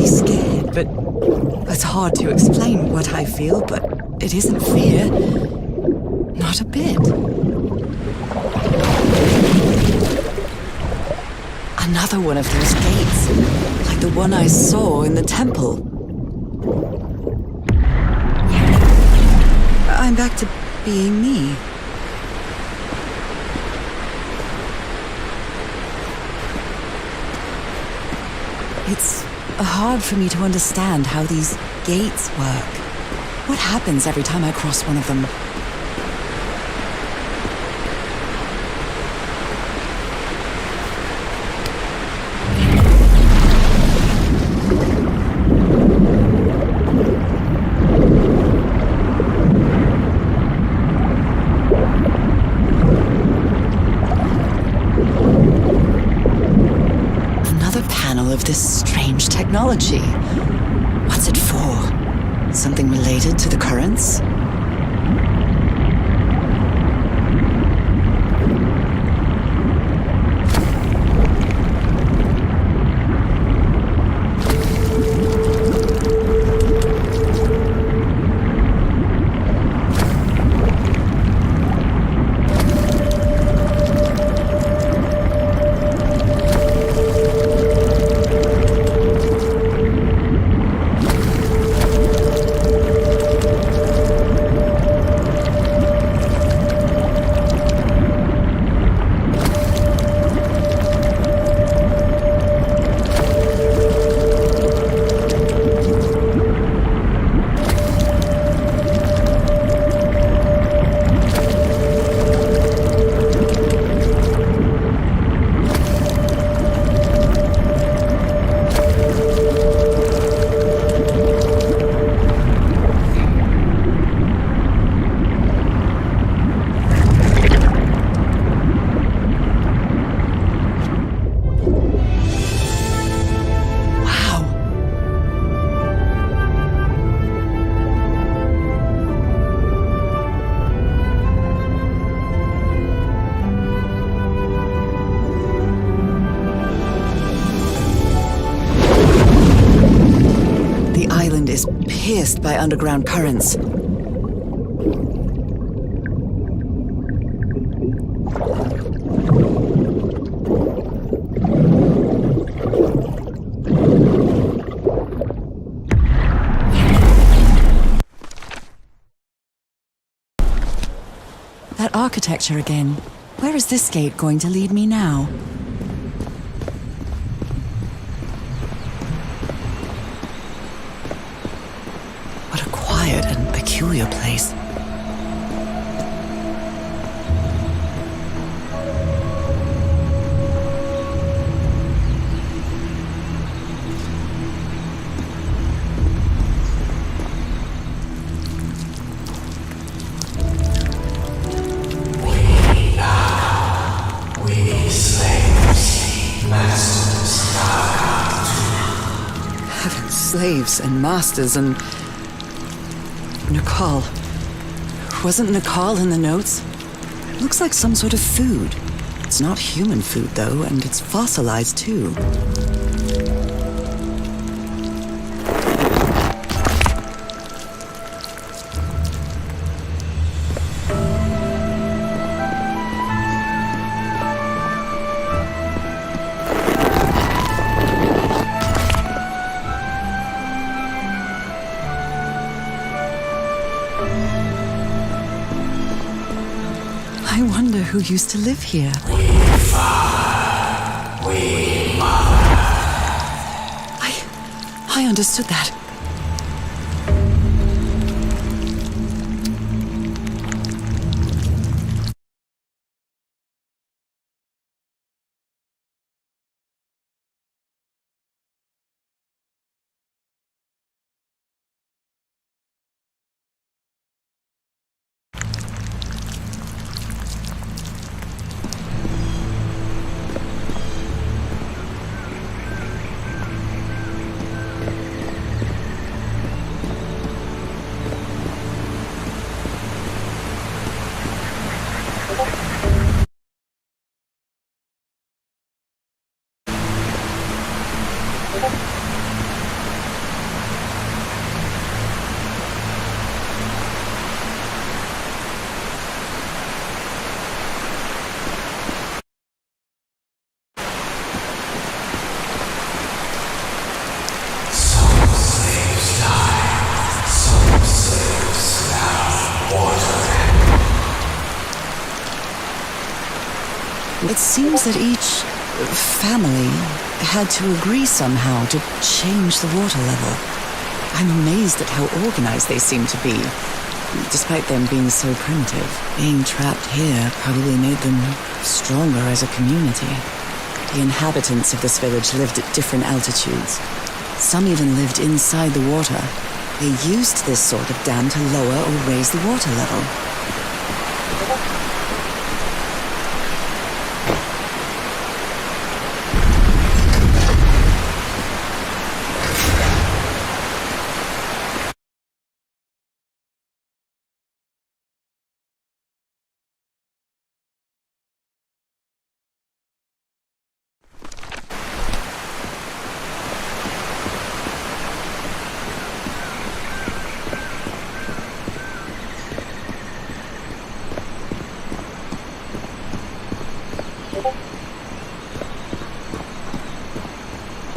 be scared, but it's hard to explain what I feel, but it isn't fear. Not a bit. Another one of those gates, like the one I saw in the temple. I'm back to being me. It's hard for me to understand how these gates work. What happens every time I cross one of them? Of this strange technology. What's it for? Something related to the currents? Is pierced by underground currents. That architecture again. Where is this gate going to lead me now? Peculiar place. We slaves, masters, Slaves and masters and Naacal. Wasn't Naacal in the notes? Looks like some sort of food. It's not human food, though, and it's fossilized, too. I wonder who used to live here. We father, we mother. I understood that. It seems that each family had to agree somehow to change the water level. I'm amazed at how organized they seem to be, despite them being so primitive. Being trapped here probably made them stronger as a community. The inhabitants of this village lived at different altitudes. Some even lived inside the water. They used this sort of dam to lower or raise the water level.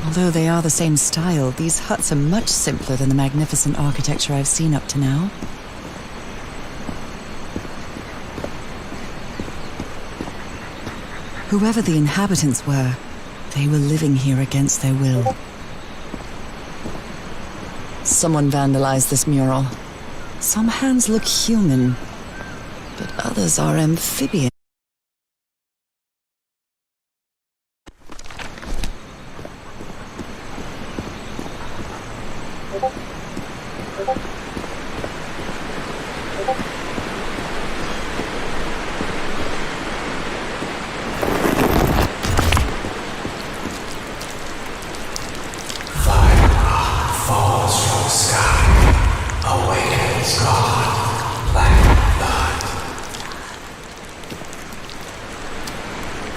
Although they are the same style, these huts are much simpler than the magnificent architecture I've seen up to now. Whoever the inhabitants were, they were living here against their will. Someone vandalized this mural. Some hands look human, but others are amphibian.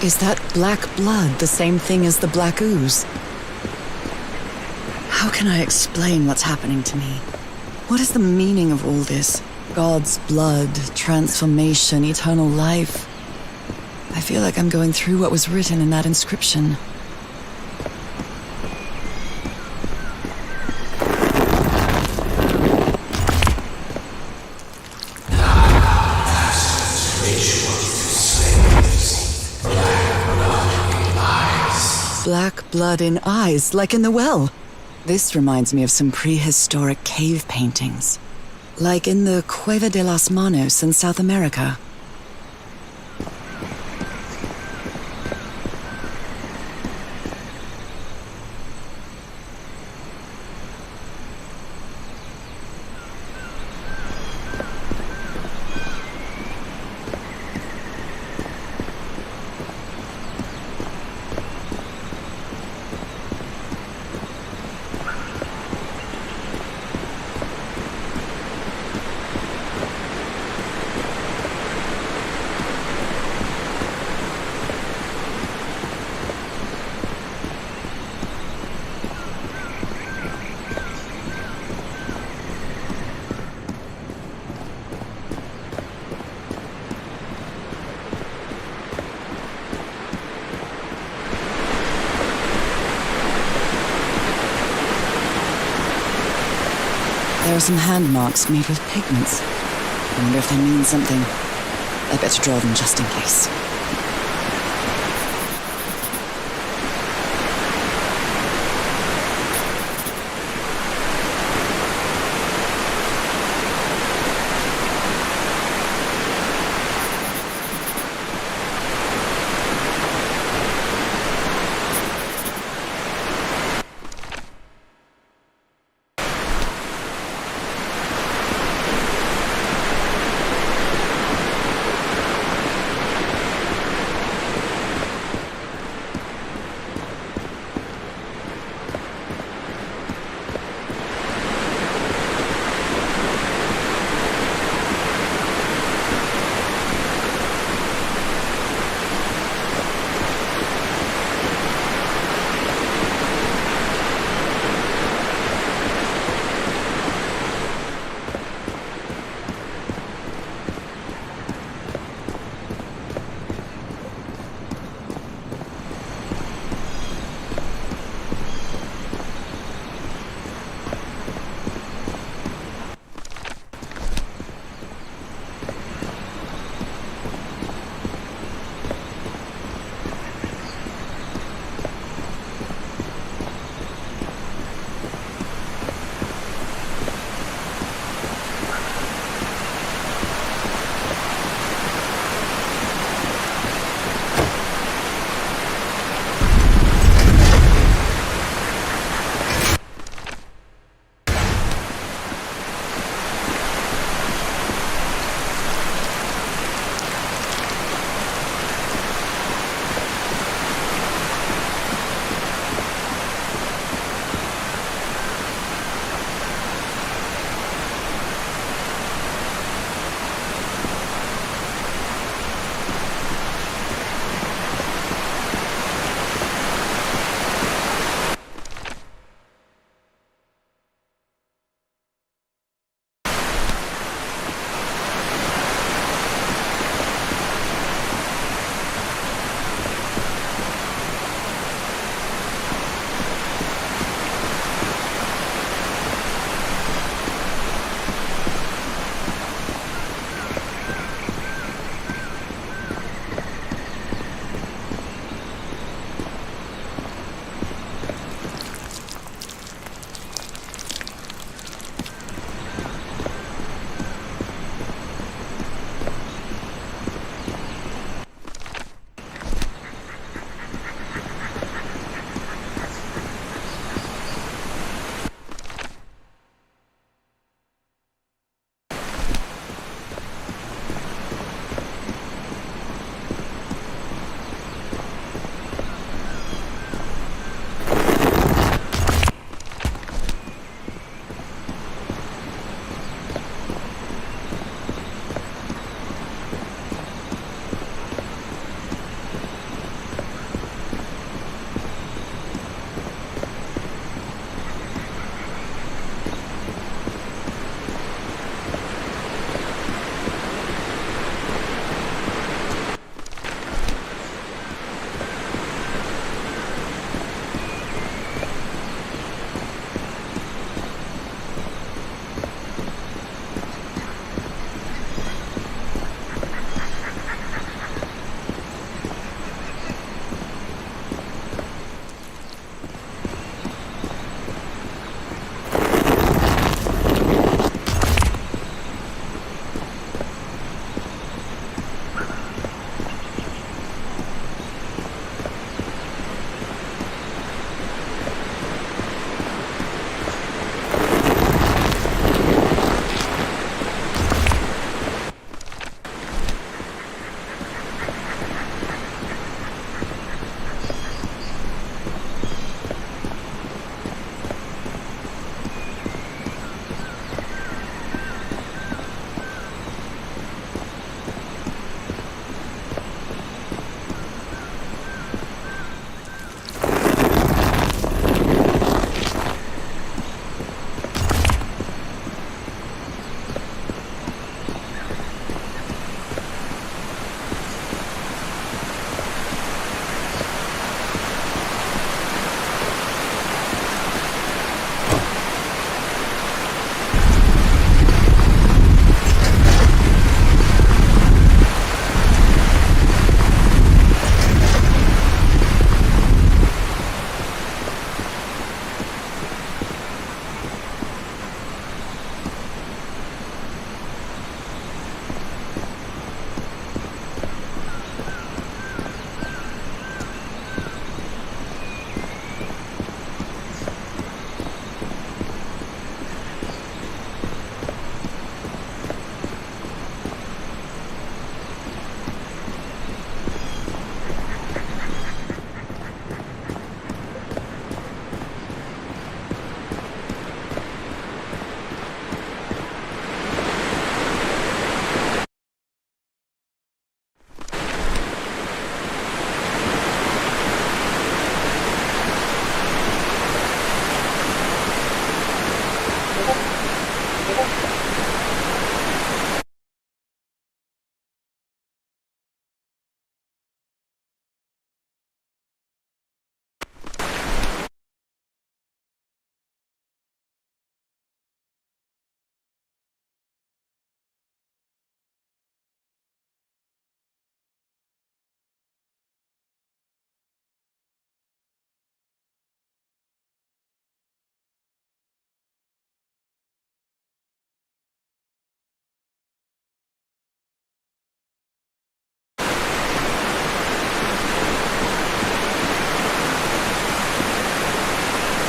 Is that black blood the same thing as the black ooze? How can I explain what's happening to me? What is the meaning of all this? God's blood, transformation, eternal life. I feel like I'm going through what was written in that inscription. Black blood in eyes, like in the well. This reminds me of some prehistoric cave paintings, like in the Cueva de las Manos in South America. There are some hand marks made with pigments. I wonder if they mean something. I better draw them just in case.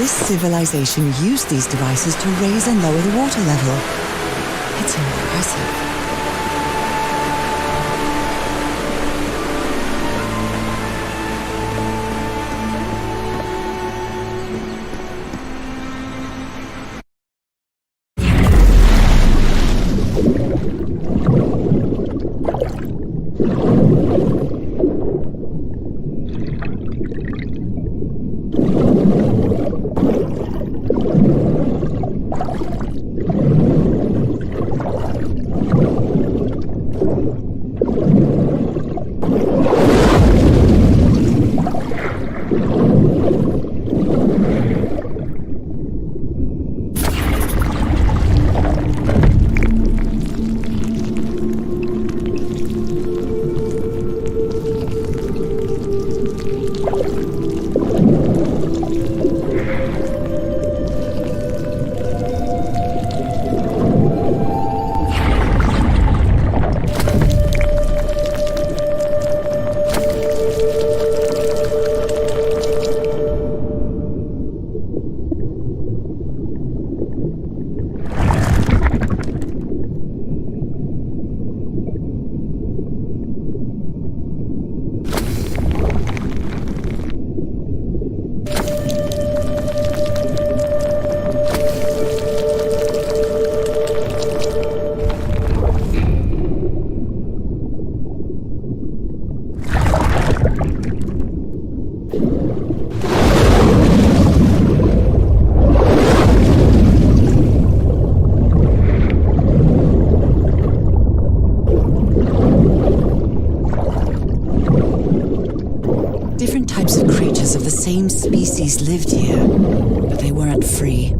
This civilization used these devices to raise and lower the water level. It's impressive. Different types of creatures of the same species lived here, but they weren't free.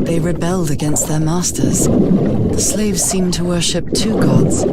They rebelled against their masters. The slaves seemed to worship two gods.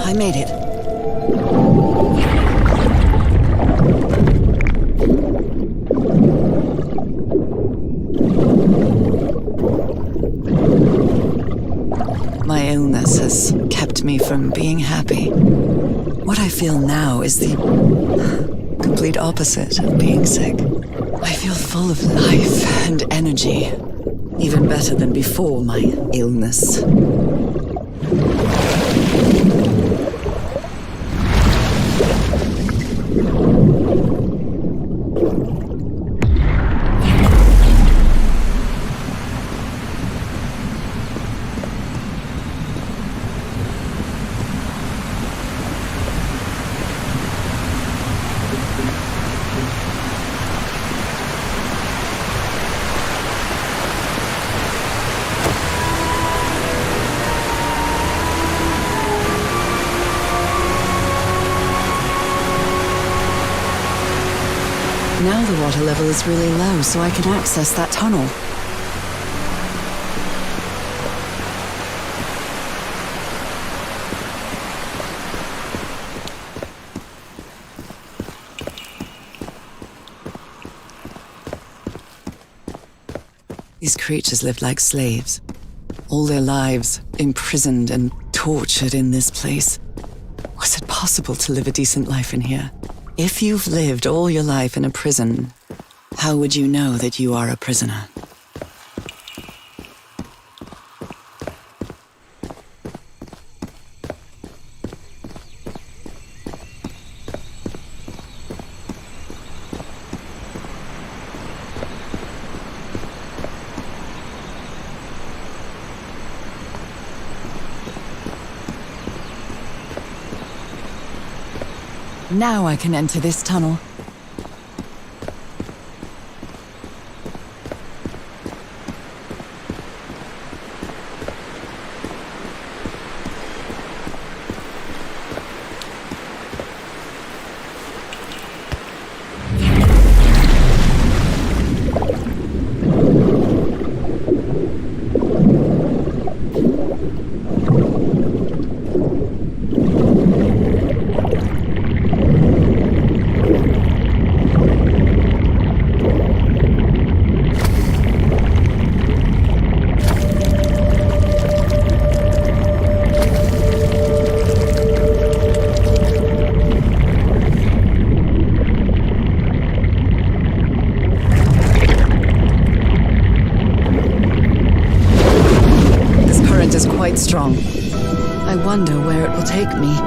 I made it. My illness has kept me from being happy. What I feel now is the complete opposite of being sick. I feel full of life and energy, even better than before my illness. Now the water level is really low, so I can access that tunnel. These creatures lived like slaves. All their lives imprisoned and tortured in this place. Was it possible to live a decent life in here? If you've lived all your life in a prison, how would you know that you are a prisoner? Now I can enter this tunnel. Is quite strong. I wonder where it will take me.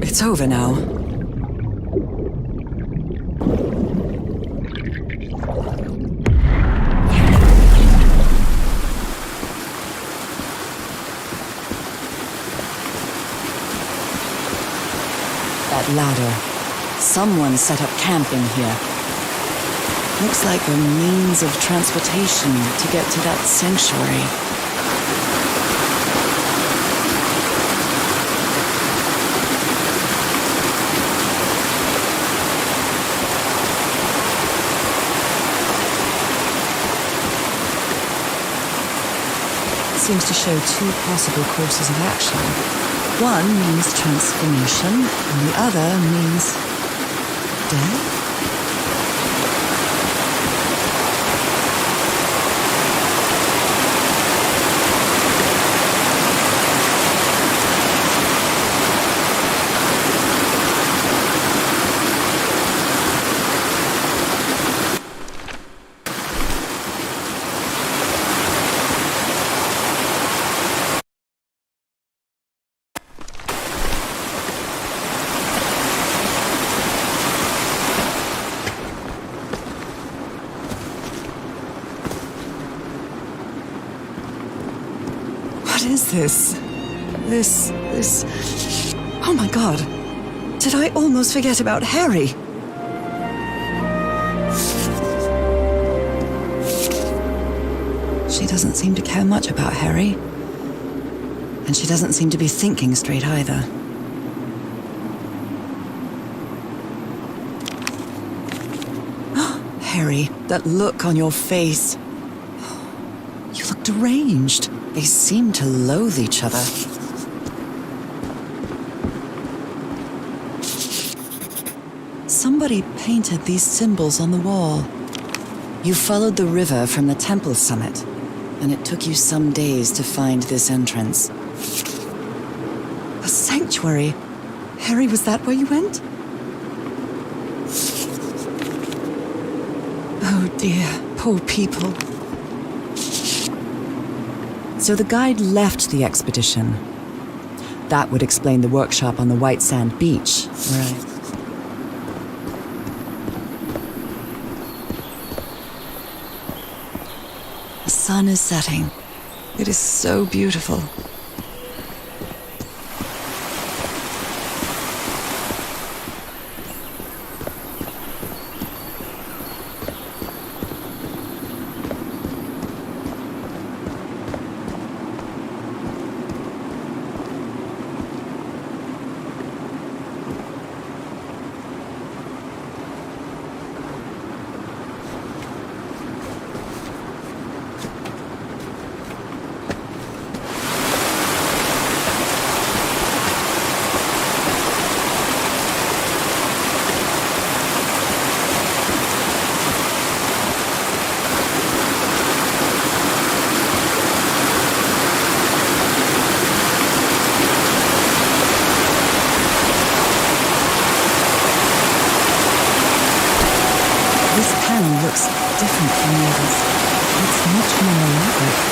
It's over now. That ladder. Someone set up camping here. Looks like a means of transportation to get to that sanctuary. Seems to show two possible courses of action. One means transformation, and the other means death? What is this? This... Oh my god. Did I almost forget about Harry? She doesn't seem to care much about Harry. And she doesn't seem to be thinking straight either. Harry, that look on your face. You look deranged. They seem to loathe each other. Somebody painted these symbols on the wall. You followed the river from the temple summit, and it took you some days to find this entrance. A sanctuary? Harry, was that where you went? Oh dear, poor people. So the guide left the expedition. That would explain the workshop on the white sand beach, where I... The sun is setting. It is so beautiful. This panel looks different from the others. It's much more elaborate.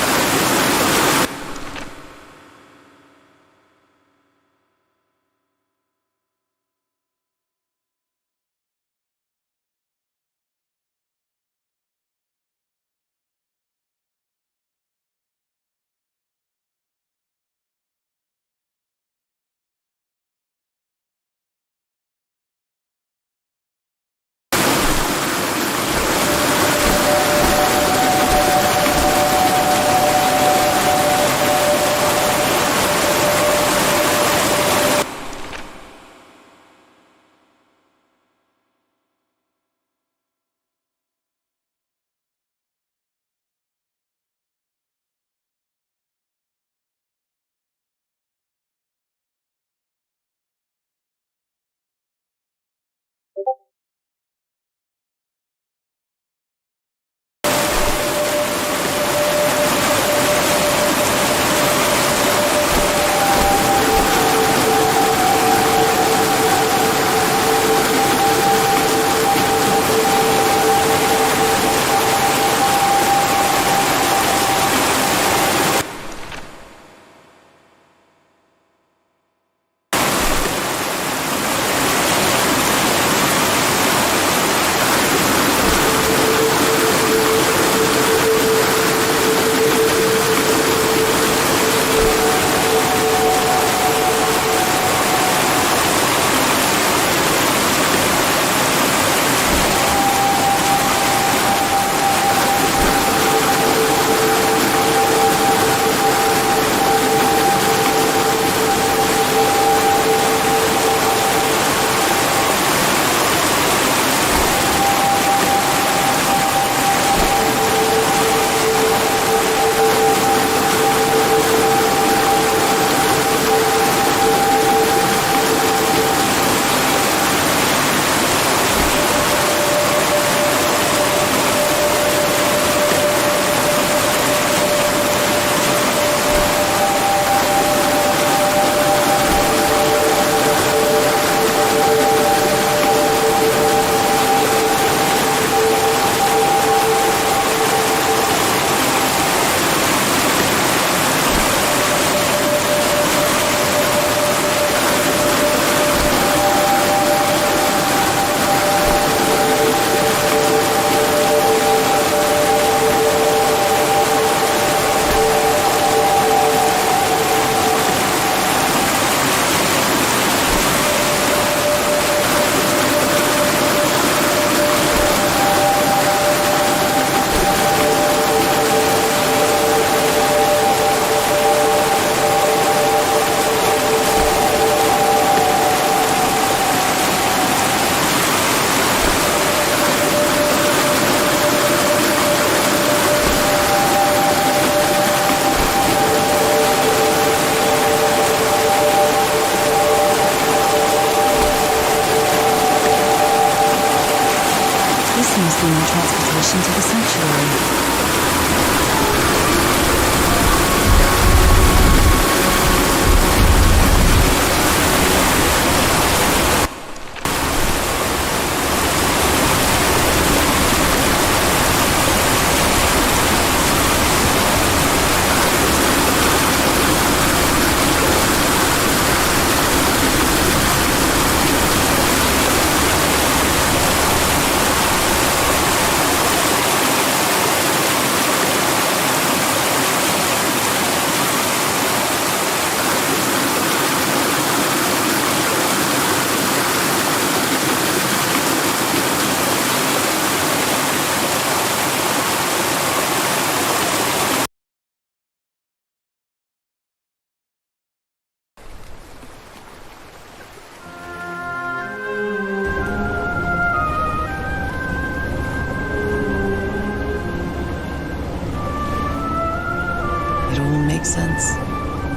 makes sense.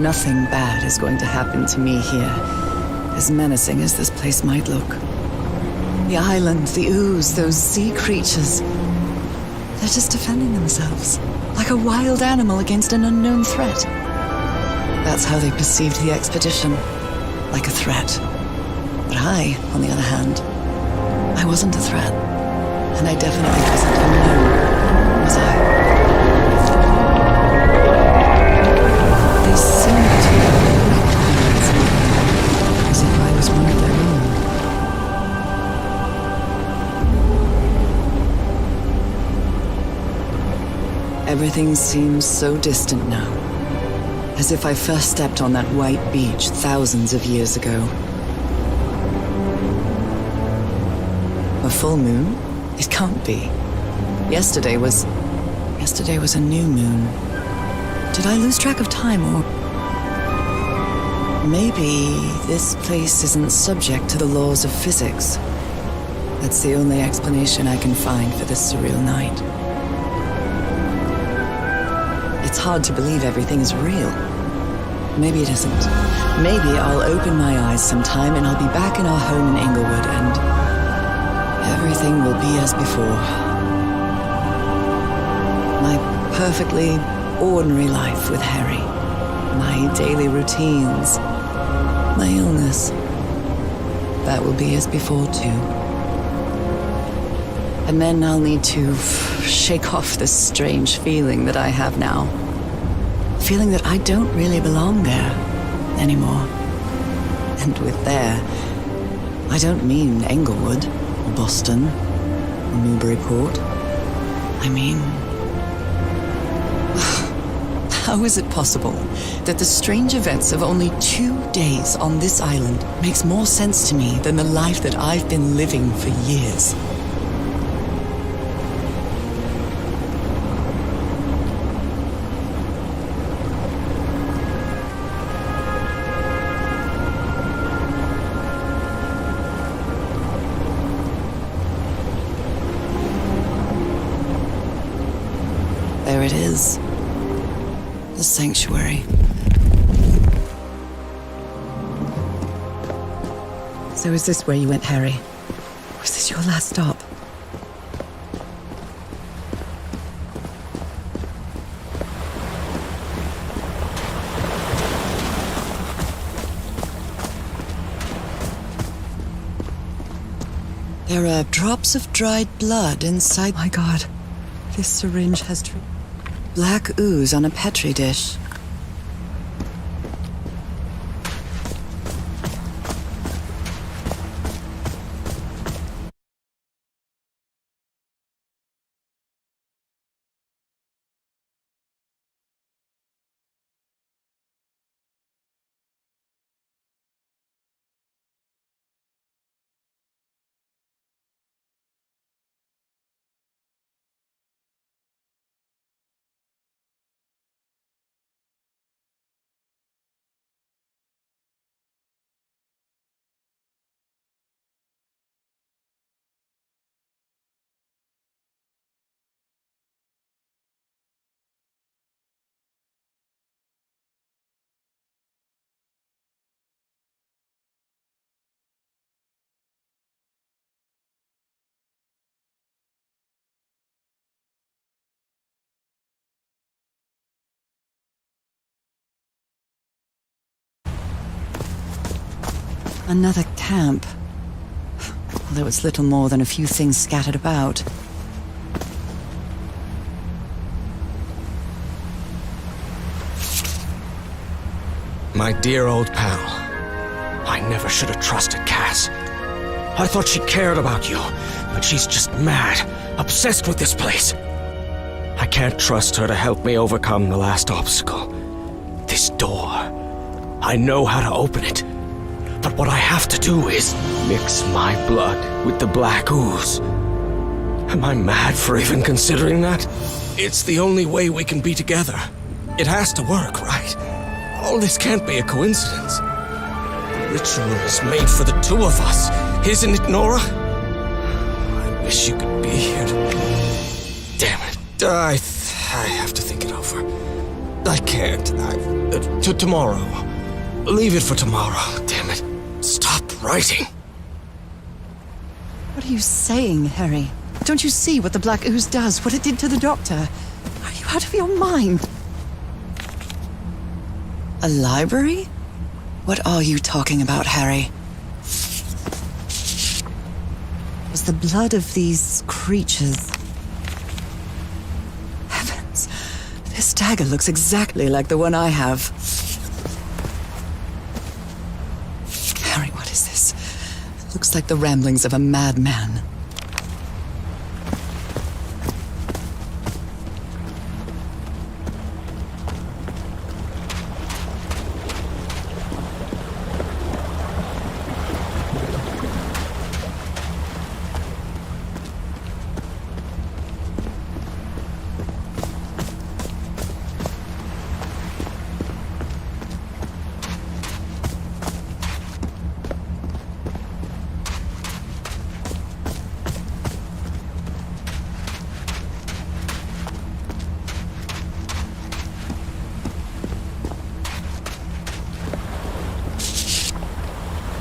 Nothing bad is going to happen to me here, as menacing as this place might look. The island, the ooze, those sea creatures. They're just defending themselves, like a wild animal against an unknown threat. That's how they perceived the expedition, like a threat. But I, on the other hand, I wasn't a threat. And I definitely wasn't unknown, was I? They seemed to recognize me, as if I was one of their own. Everything seems so distant now, as if I first stepped on that white beach thousands of years ago. A full moon? It can't be. Yesterday was a new moon. Did I lose track of time, or... Maybe this place isn't subject to the laws of physics. That's the only explanation I can find for this surreal night. It's hard to believe everything is real. Maybe it isn't. Maybe I'll open my eyes sometime and I'll be back in our home in Inglewood and everything will be as before. My perfectly ordinary life with Harry. My daily routines. My illness. That will be as before too. And then I'll need to shake off this strange feeling that I have now. Feeling that I don't really belong there anymore. And with there, I don't mean Englewood, or Boston, or Newburyport. I mean... How is it possible that the strange events of only 2 days on this island makes more sense to me than the life that I've been living for years? There it is. The sanctuary. So is this where you went, Harry? Was this your last stop? There are drops of dried blood inside. My God, this syringe has black ooze on a petri dish. Another camp. Although it's little more than a few things scattered about. My dear old pal. I never should have trusted Cass. I thought she cared about you, but she's just mad, obsessed with this place. I can't trust her to help me overcome the last obstacle. This door. I know how to open it. But what I have to do is mix my blood with the black ooze. Am I mad for even considering that? It's the only way we can be together. It has to work, right? All this can't be a coincidence. The ritual is made for the two of us, isn't it, Nora? I wish you could be here to... Damn it. I have to think it over. I can't. Tomorrow. Leave it for tomorrow. Damn it. Stop writing. What are you saying, Harry? Don't you see what the Black Ooze does, what it did to the Doctor? Are you out of your mind? A library? What are you talking about, Harry? Was the blood of these creatures... Heavens, this dagger looks exactly like the one I have. Harry, what is this? It looks like the ramblings of a madman.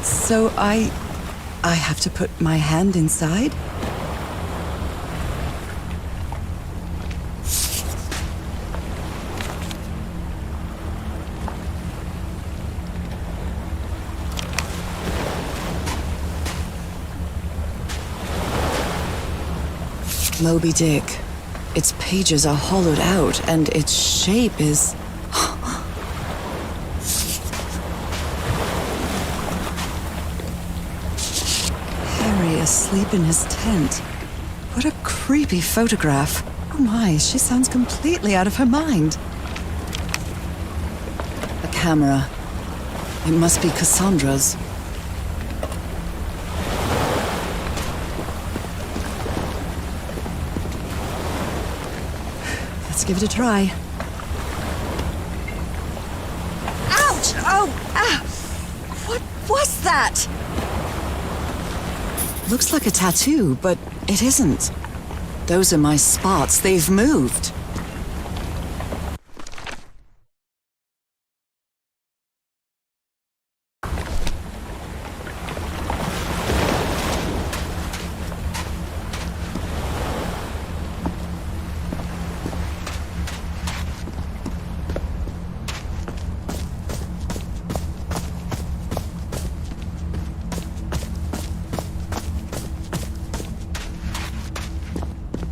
So I have to put my hand inside? Moby Dick. Its pages are hollowed out, and its shape is... Harry asleep in his tent. What a creepy photograph. Oh my, she sounds completely out of her mind. A camera. It must be Cassandra's. Let's give it a try. Ouch! Oh! Ah! What was that? Looks like a tattoo, but it isn't. Those are my spots. They've moved.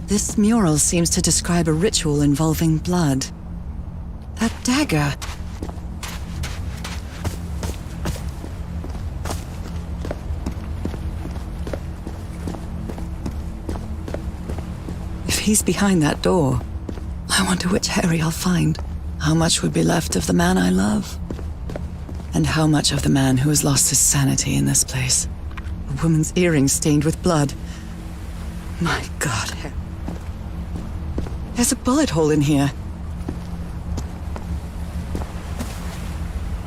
This mural seems to describe a ritual involving blood. That dagger. If he's behind that door, I wonder which Harry I'll find. How much would be left of the man I love? And how much of the man who has lost his sanity in this place? A woman's earring stained with blood. My God, Harry. There's a bullet hole in here.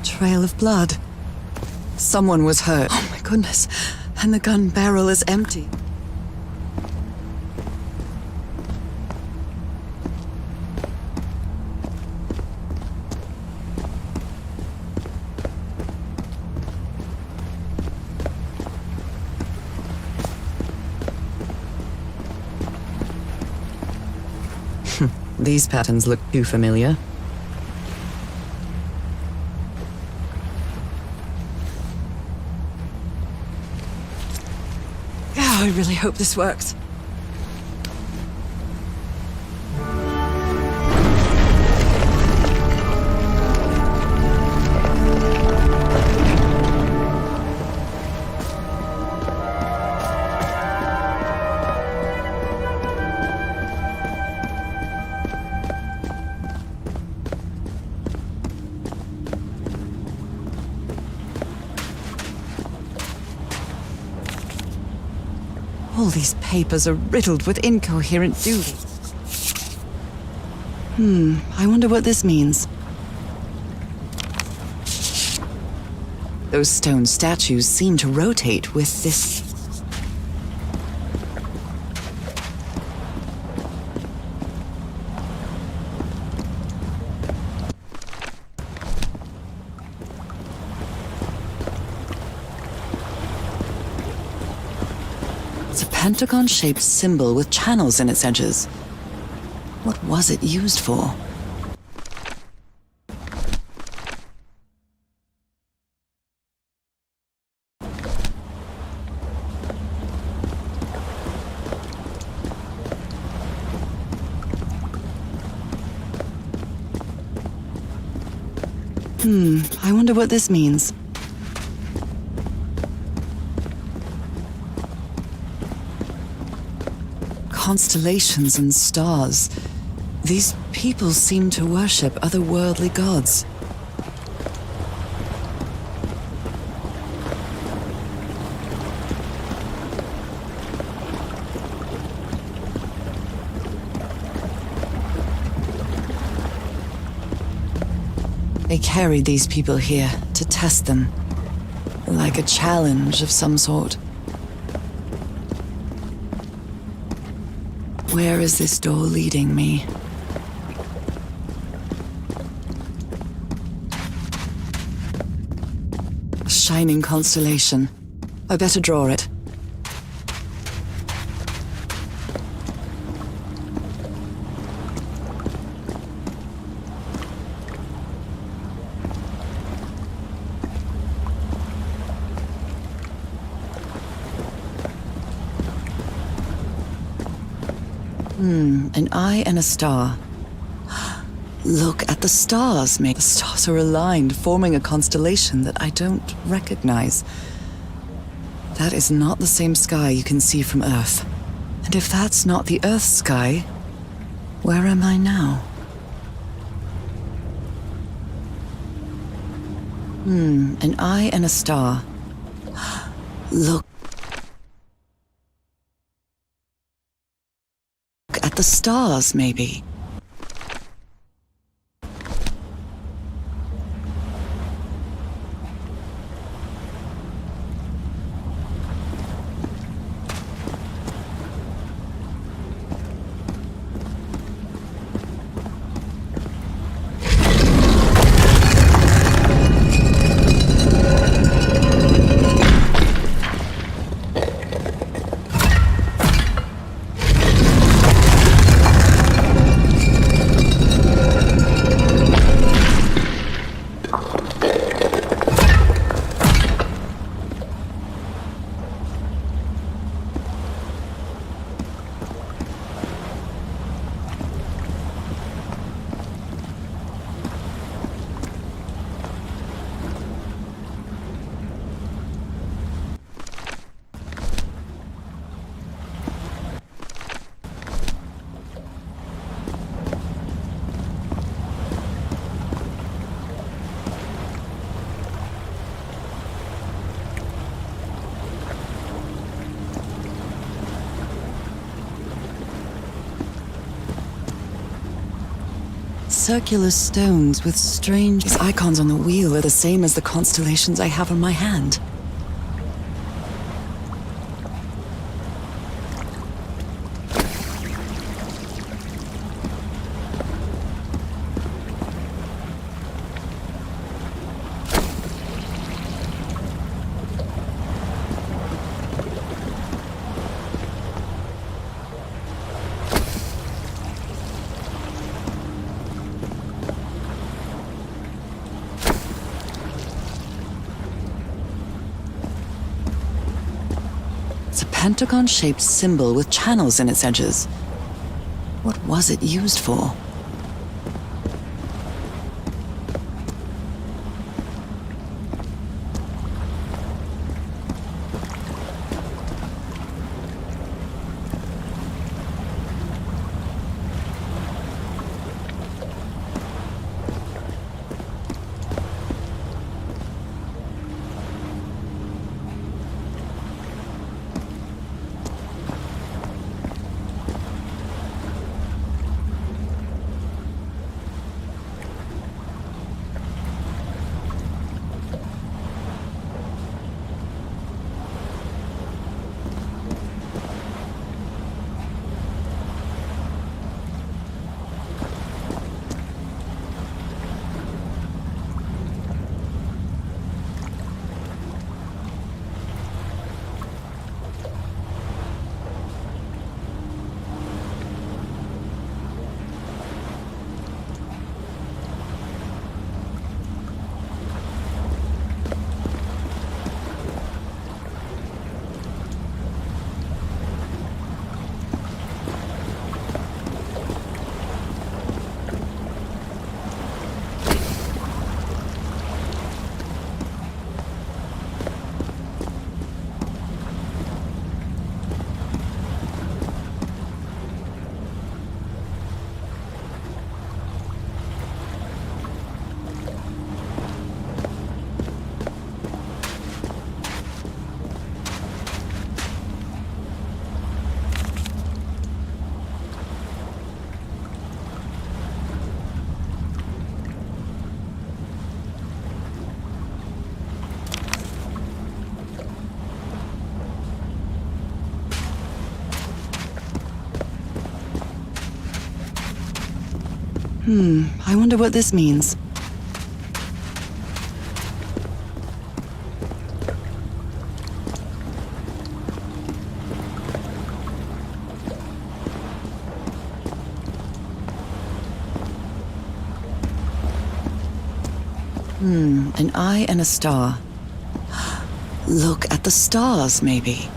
Trail of blood. Someone was hurt. Oh my goodness. And the gun barrel is empty. These patterns look too familiar. Oh, I really hope this works. All these papers are riddled with incoherent doodles. I wonder what this means. Those stone statues seem to rotate with this... It's a pentagon-shaped symbol with channels in its edges. What was it used for? I wonder what this means. Constellations and stars. These people seem to worship otherworldly gods. They carried these people here to test them, like a challenge of some sort. Where is this door leading me? A shining constellation. I better draw it. An eye and a star. Look at the stars, mate. The stars are aligned, forming a constellation that I don't recognize. That is not the same sky you can see from Earth. And if that's not the Earth's sky, where am I now? An eye and a star. Look at the stars, maybe. Circular stones with strange icons on the wheel are the same as the constellations I have on my hand. Pentagon-shaped symbol with channels in its edges. What was it used for? I wonder what this means. An eye and a star. Look at the stars, maybe.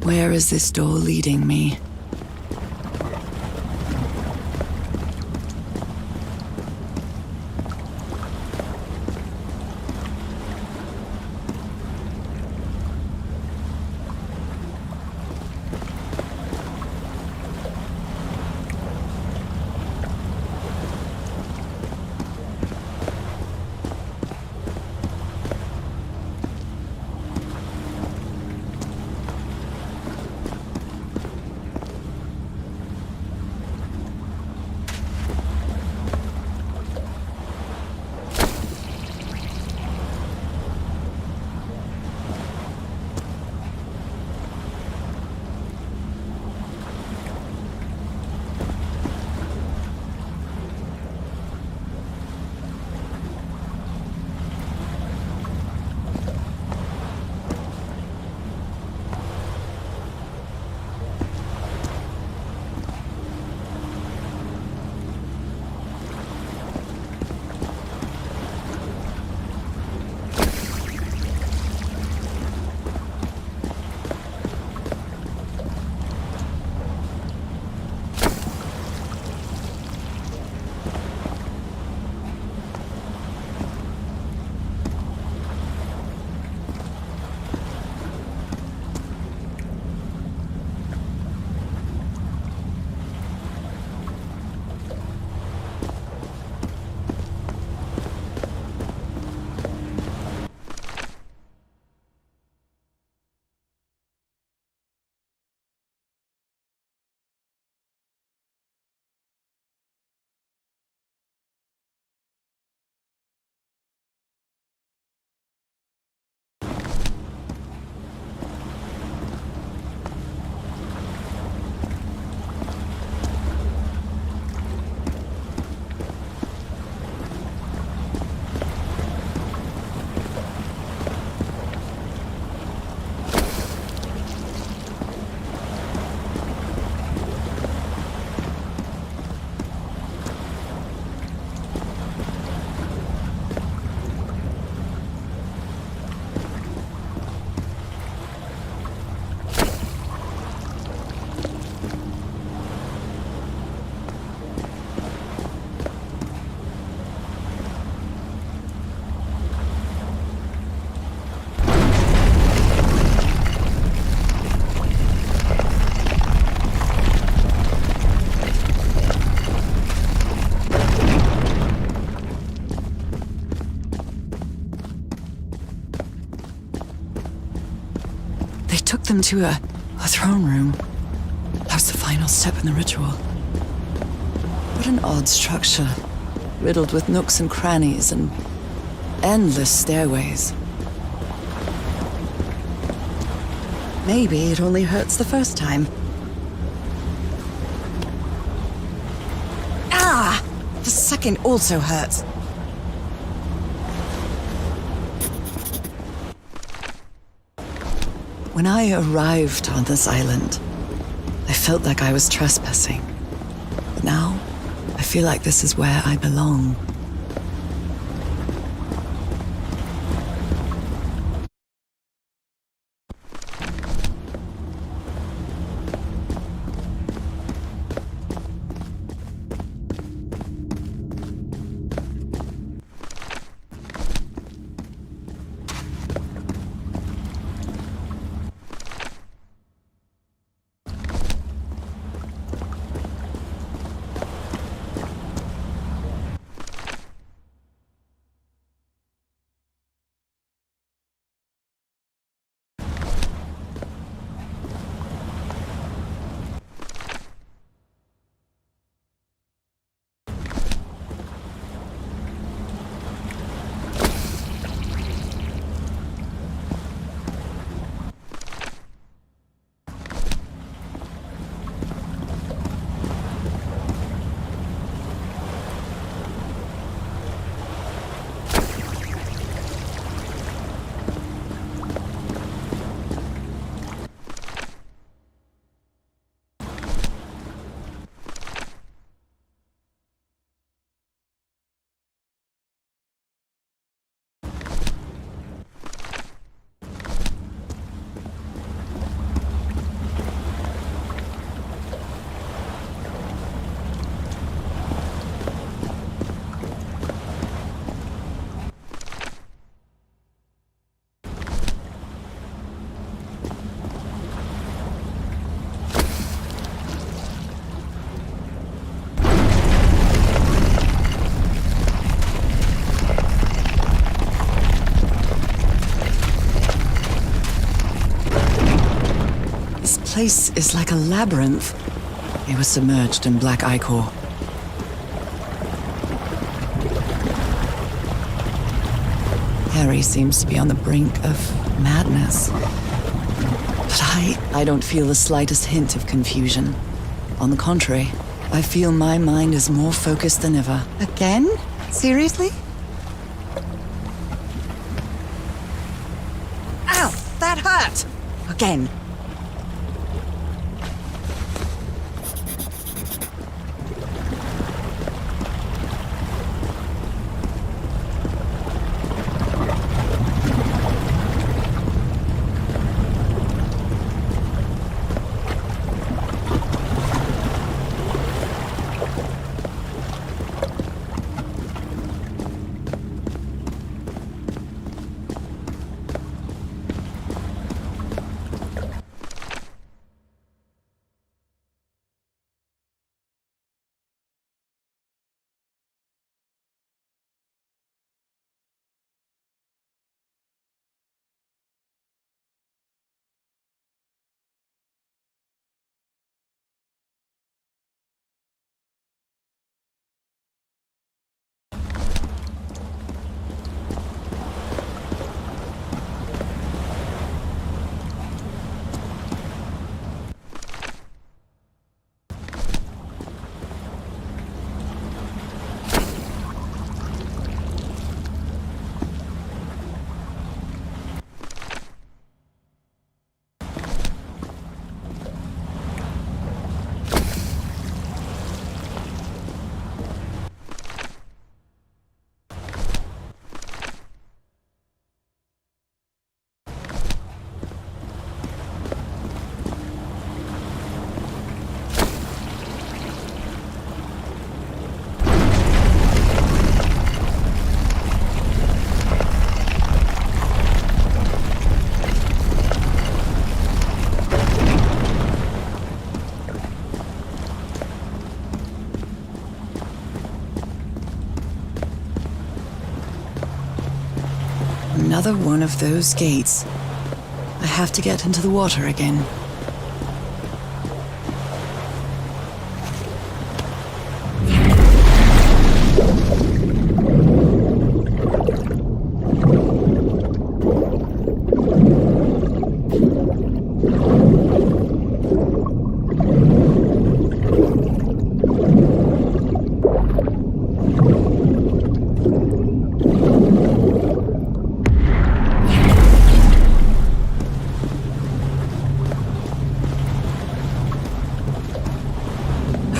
Where is this door leading me? them to a throne room. That was the final step in the ritual. What an odd structure, riddled with nooks and crannies and endless stairways. Maybe it only hurts the first time. Ah! The second also hurts. When I arrived on this island, I felt like I was trespassing. But now, I feel like this is where I belong. This place is like a labyrinth. It was submerged in black ichor. Harry seems to be on the brink of madness. But I don't feel the slightest hint of confusion. On the contrary, I feel my mind is more focused than ever. Again? Seriously? Ow! That hurt! Again. Another one of those gates. I have to get into the water again.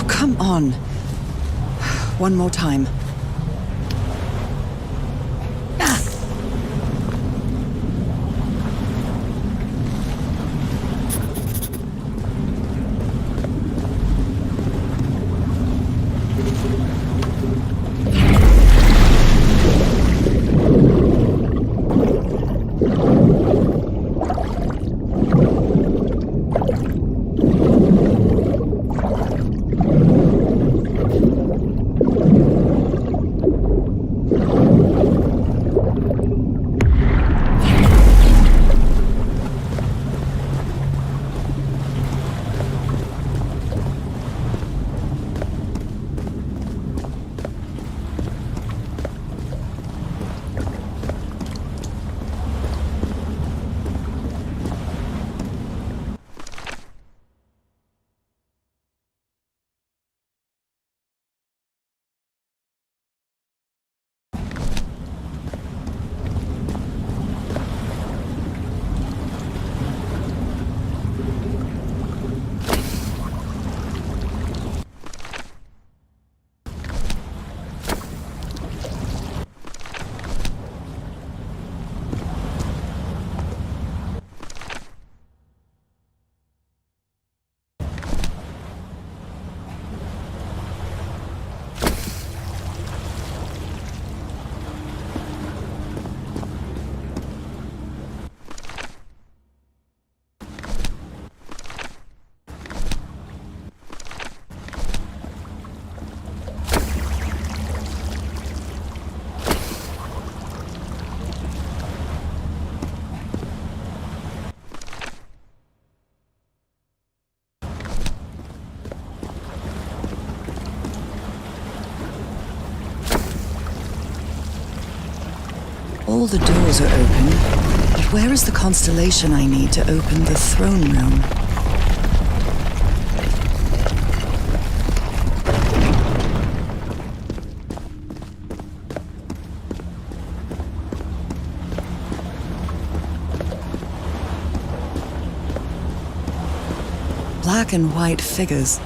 Come on. One more time. All the doors are open, but where is the constellation I need to open the throne room? Black and white figures.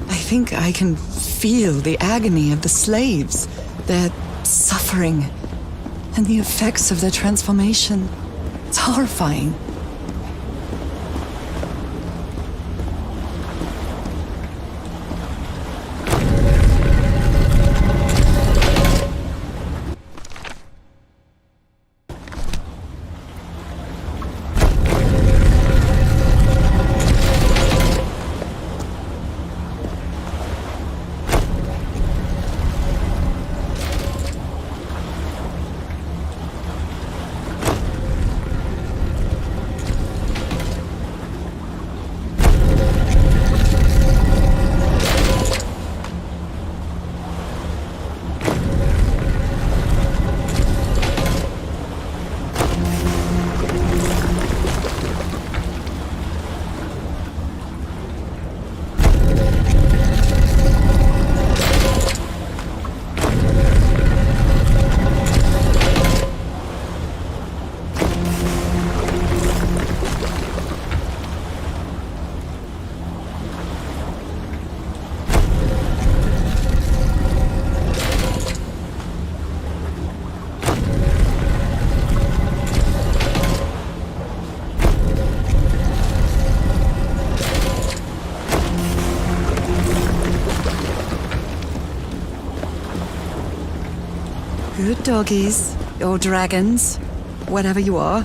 I think I can feel the agony of the slaves, their suffering, and the effects of their transformation. It's horrifying. Good doggies, or dragons, whatever you are.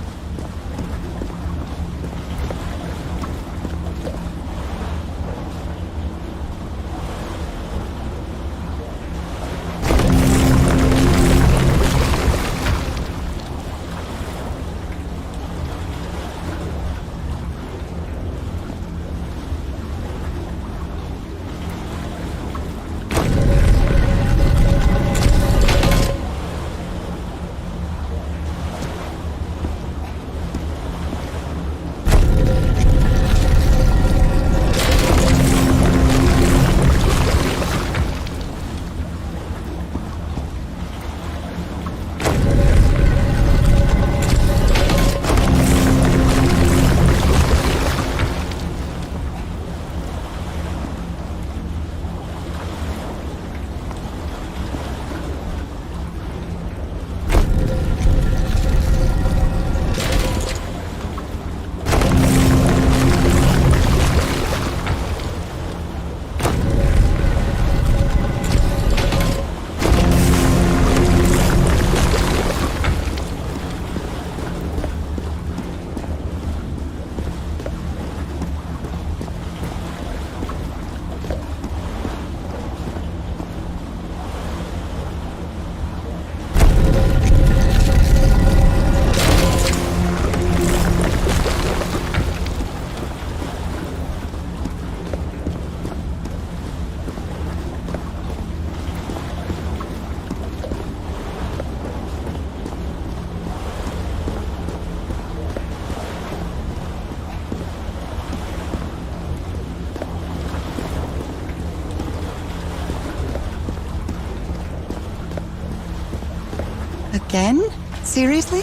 Again? Seriously?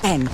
En.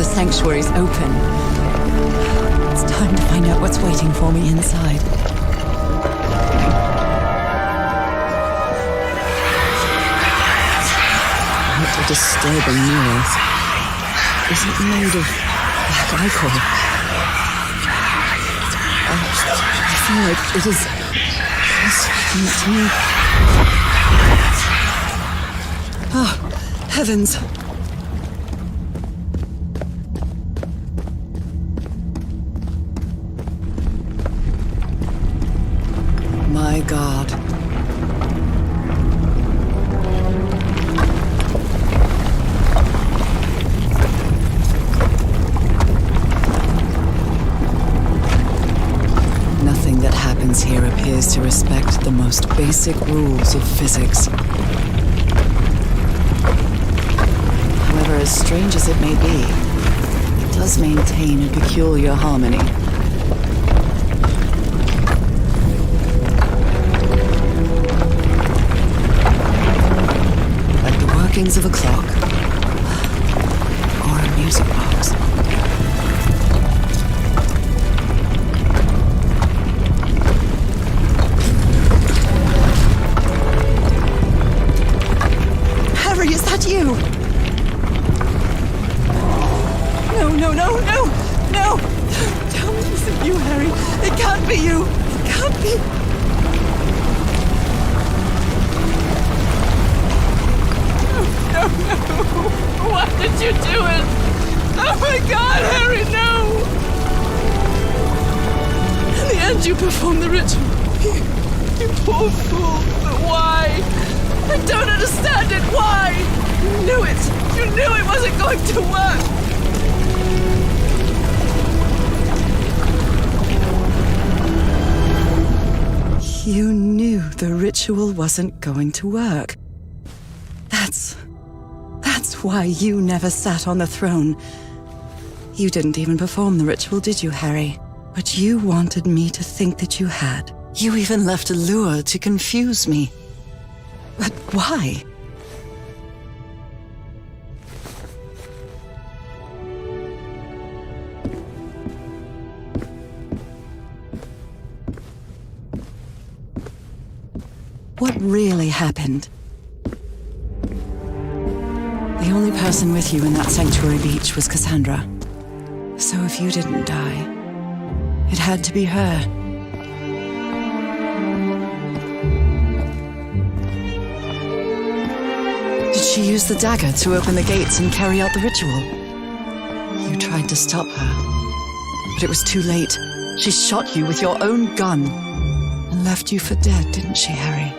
Sanctuary's open. It's time to find out what's waiting for me inside. What a disturbing mirror. Is it made of black ichor? I feel like it is speaking to me. Oh, heavens! My God. Nothing that happens here appears to respect the most basic rules of physics. However, as strange as it may be, it does maintain a peculiar harmony. Of a clock or a music box. Harry, is that you? No! Tell me it isn't you, Harry. It can't be you. It can't be. No! Why did you do it? Oh my God, Harry, no! In the end, you performed the ritual. You poor fool. But why? I don't understand it. Why? You knew it. You knew it wasn't going to work. You knew the ritual wasn't going to work. That's why you never sat on the throne. You didn't even perform the ritual, did you, Harry? But you wanted me to think that you had. You even left a lure to confuse me. But why? What really happened? The only person with you in that sanctuary beach was Cassandra. So if you didn't die, It had to be her. Did she use the dagger to open the gates and carry out the ritual? You tried to stop her, but it was too late. She shot you with your own gun and left you for dead, didn't she, Harry?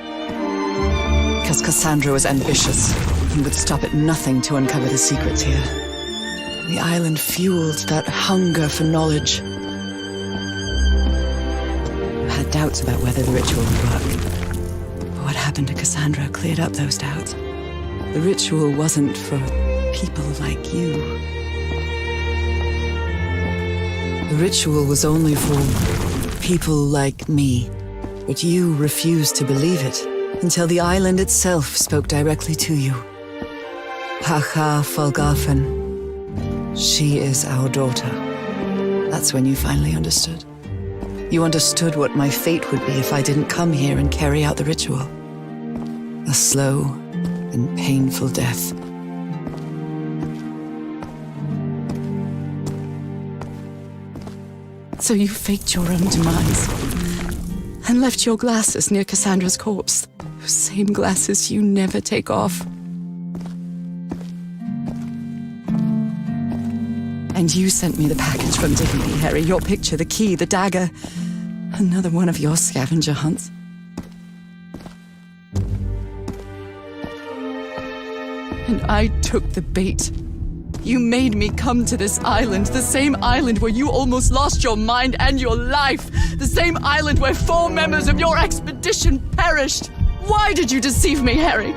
Because Cassandra was ambitious and would stop at nothing to uncover the secrets here. The island fueled that hunger for knowledge. I had doubts about whether the ritual would work. But what happened to Cassandra cleared up those doubts. The ritual wasn't for people like you. The ritual was only for people like me. But you refused to believe it until the island itself spoke directly to you. Pacha Falgafen. She is our daughter. That's when you finally understood. You understood what my fate would be if I didn't come here and carry out the ritual. A slow and painful death. So you faked your own demise and left your glasses near Cassandra's corpse. Those same glasses you never take off. And you sent me the package from Dignity, Harry. Your picture, the key, the dagger. Another one of your scavenger hunts. And I took the bait. You made me come to this island, the same island where you almost lost your mind and your life. The same island where 4 members of your expedition perished. Why did you deceive me, Harry?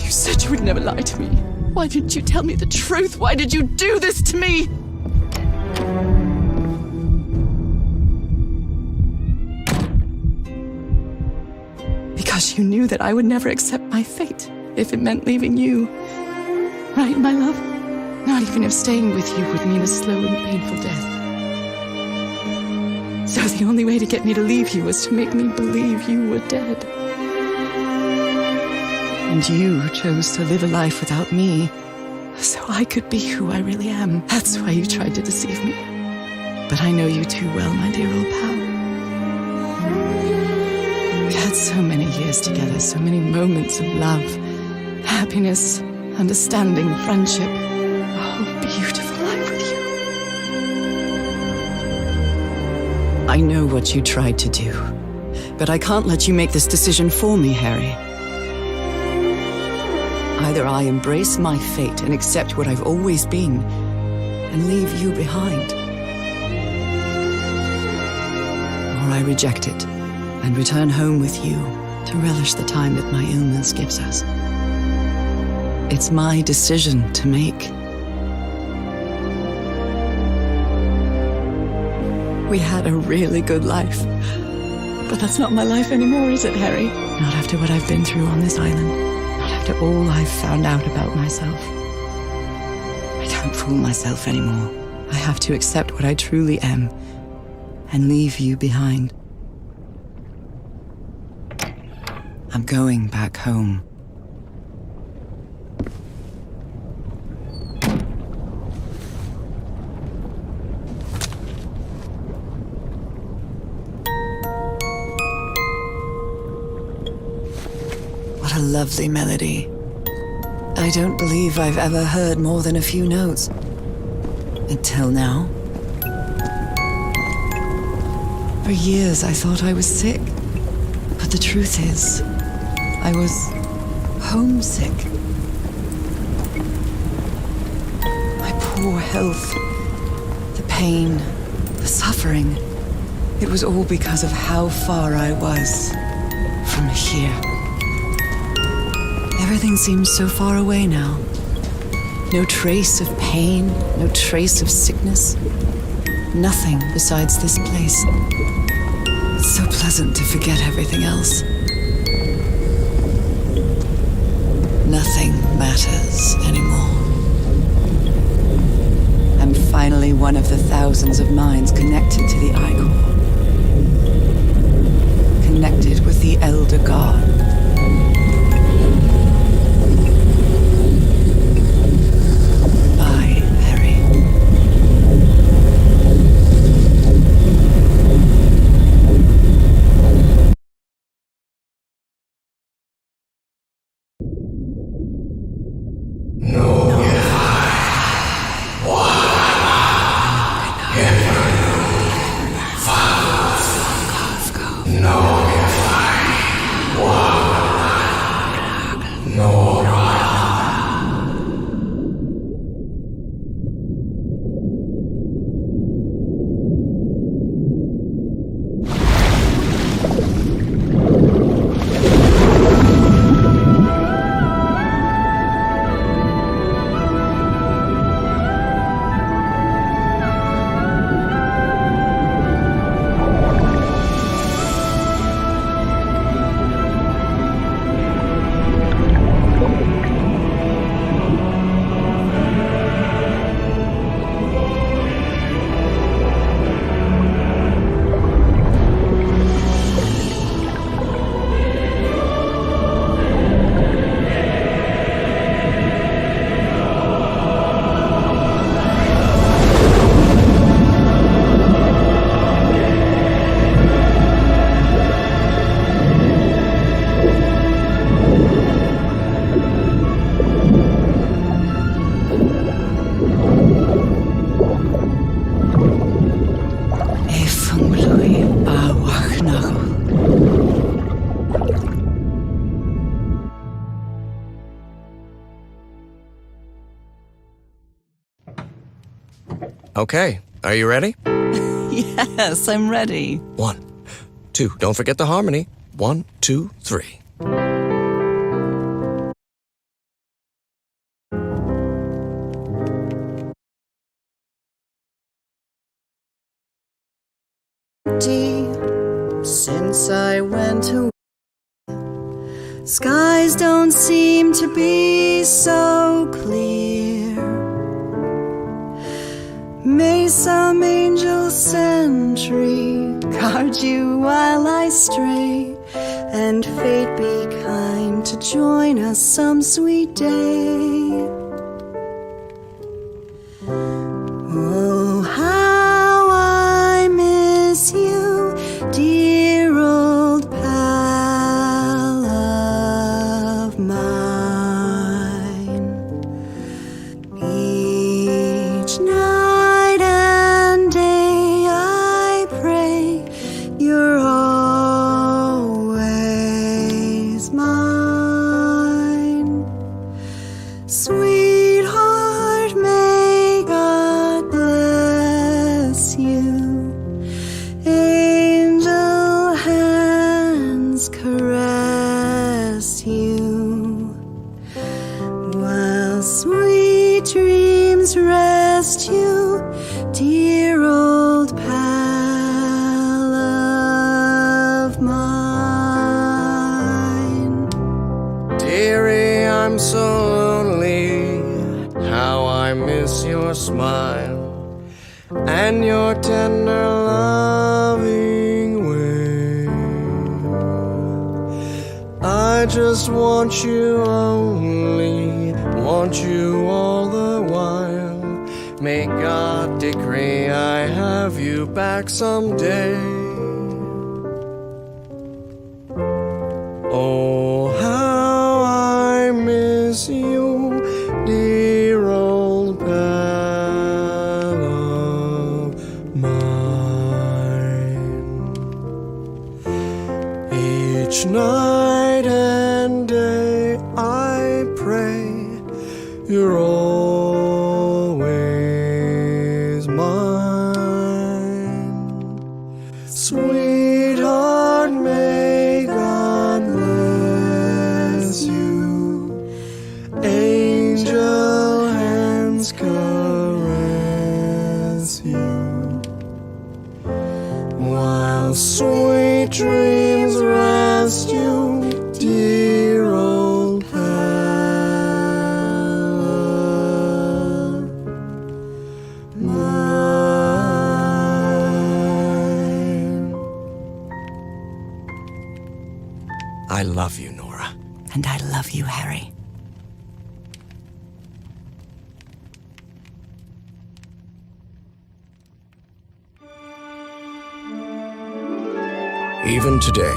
You said you would never lie to me. Why didn't you tell me the truth? Why did you do this to me? Because you knew that I would never accept my fate if it meant leaving you. Right, my love? Not even if staying with you would mean a slow and painful death. So the only way to get me to leave you was to make me believe you were dead. And you chose to live a life without me, so I could be who I really am. That's why you tried to deceive me. But I know you too well, my dear old pal. We had so many years together, so many moments of love, happiness, understanding, friendship. A whole beautiful life with you. I know what you tried to do, but I can't let you make this decision for me, Harry. Either I embrace my fate and accept what I've always been and leave you behind, or I reject it and return home with you to relish the time that my illness gives us. It's my decision to make. We had a really good life, but that's not my life anymore, is it, Harry? Not after what I've been through on this island. After all I've found out about myself. I can't fool myself anymore. I have to accept what I truly am and leave you behind. I'm going back home. What a lovely melody. I don't believe I've ever heard more than a few notes. Until now. For years I thought I was sick. But the truth is, I was homesick. My poor health, the pain, the suffering. It was all because of how far I was from here. Everything seems so far away now. No trace of pain, no trace of sickness. Nothing besides this place. It's so pleasant to forget everything else. Nothing matters anymore. I'm finally one of the thousands of minds connected to the Icor. Connected with the Elder God. know if I walk, Nora. Okay, are you ready? Yes, I'm ready. 1, 2, don't forget the harmony. 1, 2, 3. Since I went away, skies don't seem to be so clear. May some angel sentry guard you while I stray, and fate be kind to join us some sweet day. Oh, how I miss you, dear old pal of mine. Each night and day I pray you're always mine. Sweetheart, may God bless you. Angel hands caress you, while sweet dreams rest you, dear old pal of mine. Dearie, I'm so lonely. How I miss your smile and your tender loving way. I just want you only, want you all the while. May God decree I have you back someday. Oh, how I miss you, dear old pal of mine. Each night and day I pray you're always mine. Sweetheart, may God bless you. Angel hands caress you, while sweet dreams rest you, dear old pal of mine. I love you, Nora. And I love you, Harry. Even today,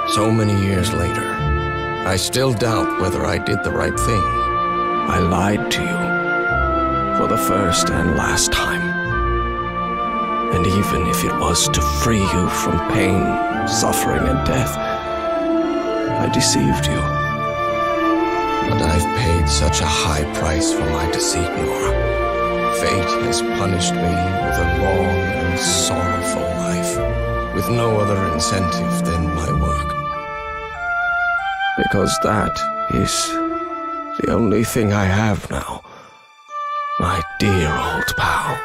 so many years later, I still doubt whether I did the right thing. I lied to you for the first and last time. And even if it was to free you from pain suffering and death. I deceived you. But I've paid such a high price for my deceit, Nora. Fate has punished me with a long and sorrowful life, with no other incentive than my work. Because that is the only thing I have now. My dear old pal.